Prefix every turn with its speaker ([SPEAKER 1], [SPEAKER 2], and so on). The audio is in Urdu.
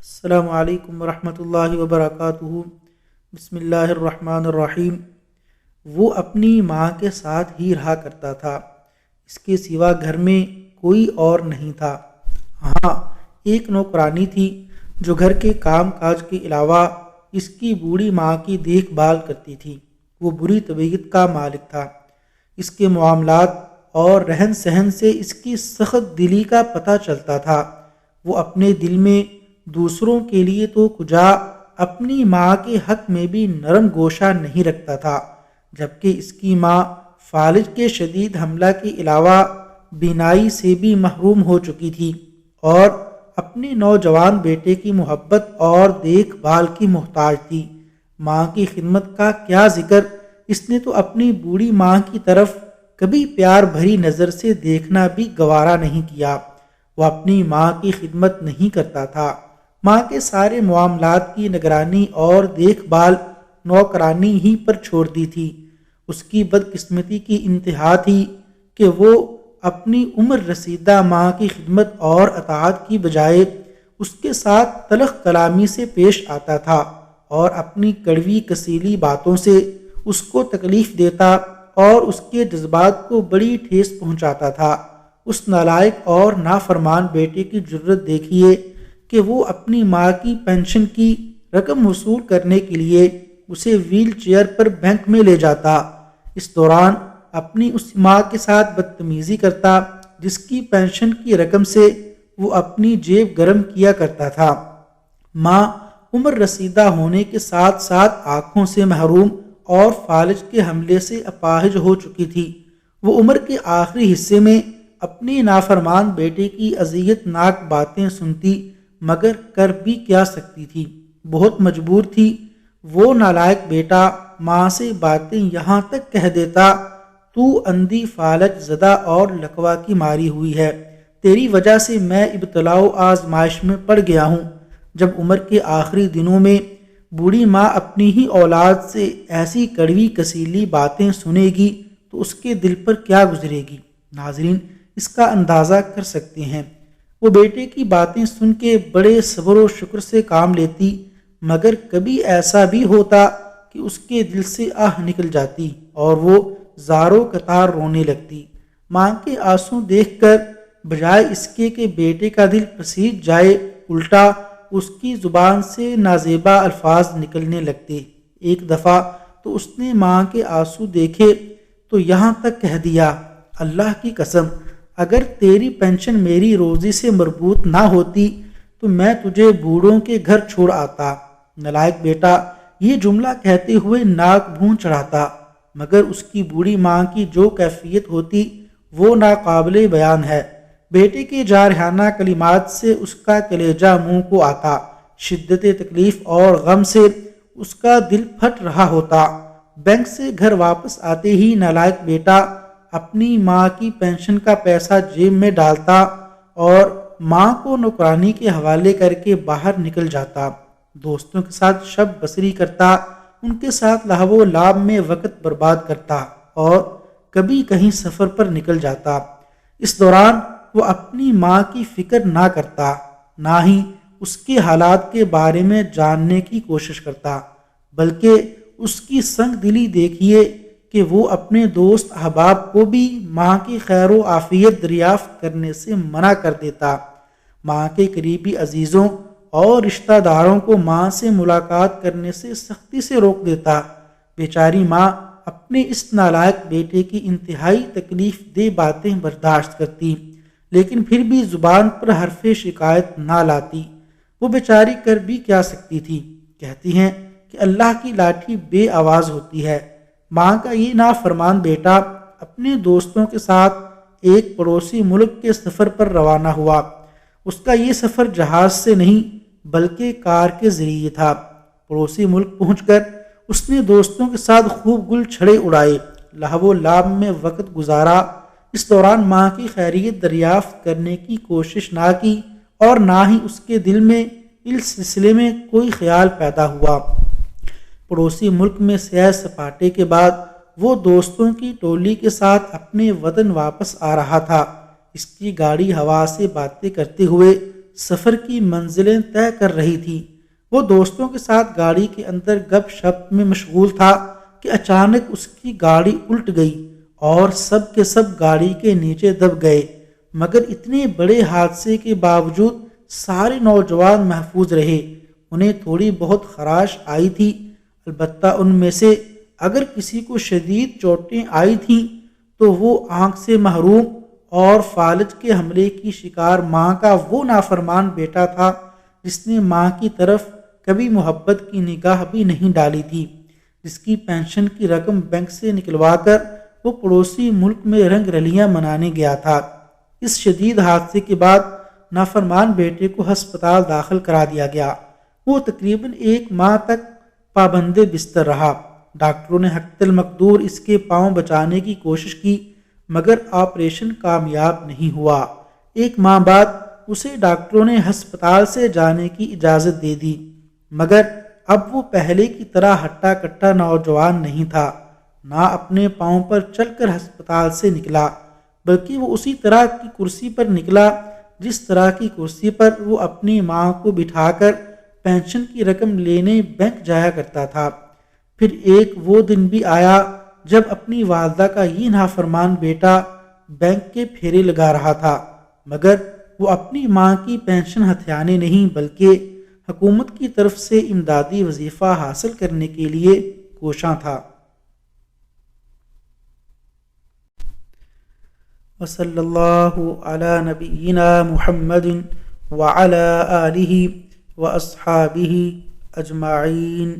[SPEAKER 1] السلام علیکم ورحمۃ اللہ وبرکاتہ۔ بسم اللہ الرحمن الرحیم۔ وہ اپنی ماں کے ساتھ ہی رہا کرتا تھا، اس کے سوا گھر میں کوئی اور نہیں تھا۔ ہاں، ایک نوکرانی تھی جو گھر کے کام کاج کے علاوہ اس کی بوڑھی ماں کی دیکھ بھال کرتی تھی۔ وہ بری طبیعت کا مالک تھا۔ اس کے معاملات اور رہن سہن سے اس کی سخت دلی کا پتہ چلتا تھا۔ وہ اپنے دل میں دوسروں کے لیے تو کجا، اپنی ماں کے حق میں بھی نرم گوشہ نہیں رکھتا تھا، جبکہ اس کی ماں فالج کے شدید حملہ کے علاوہ بینائی سے بھی محروم ہو چکی تھی اور اپنے نوجوان بیٹے کی محبت اور دیکھ بھال کی محتاج تھی۔ ماں کی خدمت کا کیا ذکر، اس نے تو اپنی بوڑھی ماں کی طرف کبھی پیار بھری نظر سے دیکھنا بھی گوارا نہیں کیا۔ وہ اپنی ماں کی خدمت نہیں کرتا تھا، ماں کے سارے معاملات کی نگرانی اور دیکھ بھال نوکرانی ہی پر چھوڑ دی تھی۔ اس کی بدقسمتی کی انتہا تھی کہ وہ اپنی عمر رسیدہ ماں کی خدمت اور اطاعت کی بجائے اس کے ساتھ تلخ کلامی سے پیش آتا تھا اور اپنی کڑوی کسیلی باتوں سے اس کو تکلیف دیتا اور اس کے جذبات کو بڑی ٹھیس پہنچاتا تھا۔ اس نالائق اور نافرمان بیٹے کی جرت دیکھیے کہ وہ اپنی ماں کی پینشن کی رقم وصول کرنے کے لیے اسے ویل چیئر پر بینک میں لے جاتا، اس دوران اپنی اس ماں کے ساتھ بدتمیزی کرتا جس کی پینشن کی رقم سے وہ اپنی جیب گرم کیا کرتا تھا۔ ماں عمر رسیدہ ہونے کے ساتھ ساتھ آنکھوں سے محروم اور فالج کے حملے سے اپاہج ہو چکی تھی۔ وہ عمر کے آخری حصے میں اپنے نافرمان بیٹے کی اذیت ناک باتیں سنتی، مگر کر بھی کیا سکتی تھی، بہت مجبور تھی۔ وہ نالائق بیٹا ماں سے باتیں یہاں تک کہہ دیتا، تو اندھی فالج زدہ اور لقوا کی ماری ہوئی ہے، تیری وجہ سے میں ابتلاء و آزمائش میں پڑ گیا ہوں۔ جب عمر کے آخری دنوں میں بوڑھی ماں اپنی ہی اولاد سے ایسی کڑوی کسیلی باتیں سنے گی تو اس کے دل پر کیا گزرے گی، ناظرین اس کا اندازہ کر سکتے ہیں۔ وہ بیٹے کی باتیں سن کے بڑے صبر و شکر سے کام لیتی، مگر کبھی ایسا بھی ہوتا کہ اس کے دل سے آہ نکل جاتی اور وہ زاروں قطار رونے لگتی۔ ماں کے آنسو دیکھ کر بجائے اس کے کہ بیٹے کا دل پسیج جائے، الٹا اس کی زبان سے نازیبا الفاظ نکلنے لگتے۔ ایک دفعہ تو اس نے ماں کے آنسو دیکھے تو یہاں تک کہہ دیا، اللہ کی قسم اگر تیری پینشن میری روزی سے مربوط نہ ہوتی تو میں تجھے بوڑھوں کے گھر چھوڑ آتا۔ نالائق بیٹا یہ جملہ کہتے ہوئے ناک بھون چڑھاتا، مگر اس کی بوڑھی ماں کی جو کیفیت ہوتی وہ ناقابل بیان ہے۔ بیٹے کے جارحانہ کلمات سے اس کا کلیجہ منہ کو آتا، شدت تکلیف اور غم سے اس کا دل پھٹ رہا ہوتا۔ بینک سے گھر واپس آتے ہی نالائق بیٹا اپنی ماں کی پینشن کا پیسہ جیب میں ڈالتا اور ماں کو نوکرانی کے حوالے کر کے باہر نکل جاتا، دوستوں کے ساتھ شب بسری کرتا، ان کے ساتھ لہو و لعب میں وقت برباد کرتا اور کبھی کہیں سفر پر نکل جاتا۔ اس دوران وہ اپنی ماں کی فکر نہ کرتا، نہ ہی اس کے حالات کے بارے میں جاننے کی کوشش کرتا، بلکہ اس کی سنگ دلی دیکھیے کہ وہ اپنے دوست احباب کو بھی ماں کی خیر و عافیت دریافت کرنے سے منع کر دیتا۔ ماں کے قریبی عزیزوں اور رشتہ داروں کو ماں سے ملاقات کرنے سے سختی سے روک دیتا۔ بیچاری ماں اپنے اس نالائق بیٹے کی انتہائی تکلیف دہ باتیں برداشت کرتی، لیکن پھر بھی زبان پر حرف شکایت نہ لاتی۔ وہ بیچاری کر بھی کیا سکتی تھی؟ کہتی ہیں کہ اللہ کی لاٹھی بے آواز ہوتی ہے۔ ماں کا یہ نافرمان بیٹا اپنے دوستوں کے ساتھ ایک پڑوسی ملک کے سفر پر روانہ ہوا۔ اس کا یہ سفر جہاز سے نہیں بلکہ کار کے ذریعے تھا۔ پڑوسی ملک پہنچ کر اس نے دوستوں کے ساتھ خوب گل چھڑے اڑائے، لہو و لعب میں وقت گزارا۔ اس دوران ماں کی خیریت دریافت کرنے کی کوشش نہ کی اور نہ ہی اس کے دل میں اس سلسلے میں کوئی خیال پیدا ہوا۔ پڑوسی ملک میں سیر سپاٹے کے بعد وہ دوستوں کی ٹولی کے ساتھ اپنے وطن واپس آ رہا تھا۔ اس کی گاڑی ہوا سے باتیں کرتے ہوئے سفر کی منزلیں طے کر رہی تھی۔ وہ دوستوں کے ساتھ گاڑی کے اندر گپ شپ میں مشغول تھا کہ اچانک اس کی گاڑی الٹ گئی اور سب کے سب گاڑی کے نیچے دب گئے، مگر اتنے بڑے حادثے کے باوجود سارے نوجوان محفوظ رہے۔ انہیں تھوڑی بہت خراش آئی تھی، البتہ ان میں سے اگر کسی کو شدید چوٹیں آئی تھیں تو وہ آنکھ سے محروم اور فالج کے حملے کی شکار ماں کا وہ نافرمان بیٹا تھا جس نے ماں کی طرف کبھی محبت کی نگاہ بھی نہیں ڈالی تھی، جس کی پینشن کی رقم بینک سے نکلوا کر وہ پڑوسی ملک میں رنگ رلیاں منانے گیا تھا۔ اس شدید حادثے کے بعد نافرمان بیٹے کو ہسپتال داخل کرا دیا گیا۔ وہ تقریباً 1 ماہ تک پابند بستر رہا۔ ڈاکٹروں نے حقت المقدور اس کے پاؤں بچانے کی کوشش کی، مگر آپریشن کامیاب نہیں ہوا۔ 1 ماہ بعد اسے ڈاکٹروں نے ہسپتال سے جانے کی اجازت دے دی، مگر اب وہ پہلے کی طرح ہٹا کٹا نوجوان نہیں تھا۔ نہ اپنے پاؤں پر چل کر ہسپتال سے نکلا، بلکہ وہ اسی طرح کی کرسی پر نکلا جس طرح کی کرسی پر وہ اپنی ماں کو بٹھا کر پینشن کی رقم لینے بینک جایا کرتا تھا۔ پھر ایک وہ دن بھی آیا جب اپنی والدہ کا یہ نافرمان بیٹا بینک کے پھیرے لگا رہا تھا، مگر وہ اپنی ماں کی پینشن ہتھیانے نہیں بلکہ حکومت کی طرف سے امدادی وظیفہ حاصل کرنے کے لیے کوشاں تھا۔ وصلی اللہ علی نبینا محمد وعلی آلہ واصحابہ اجمعین۔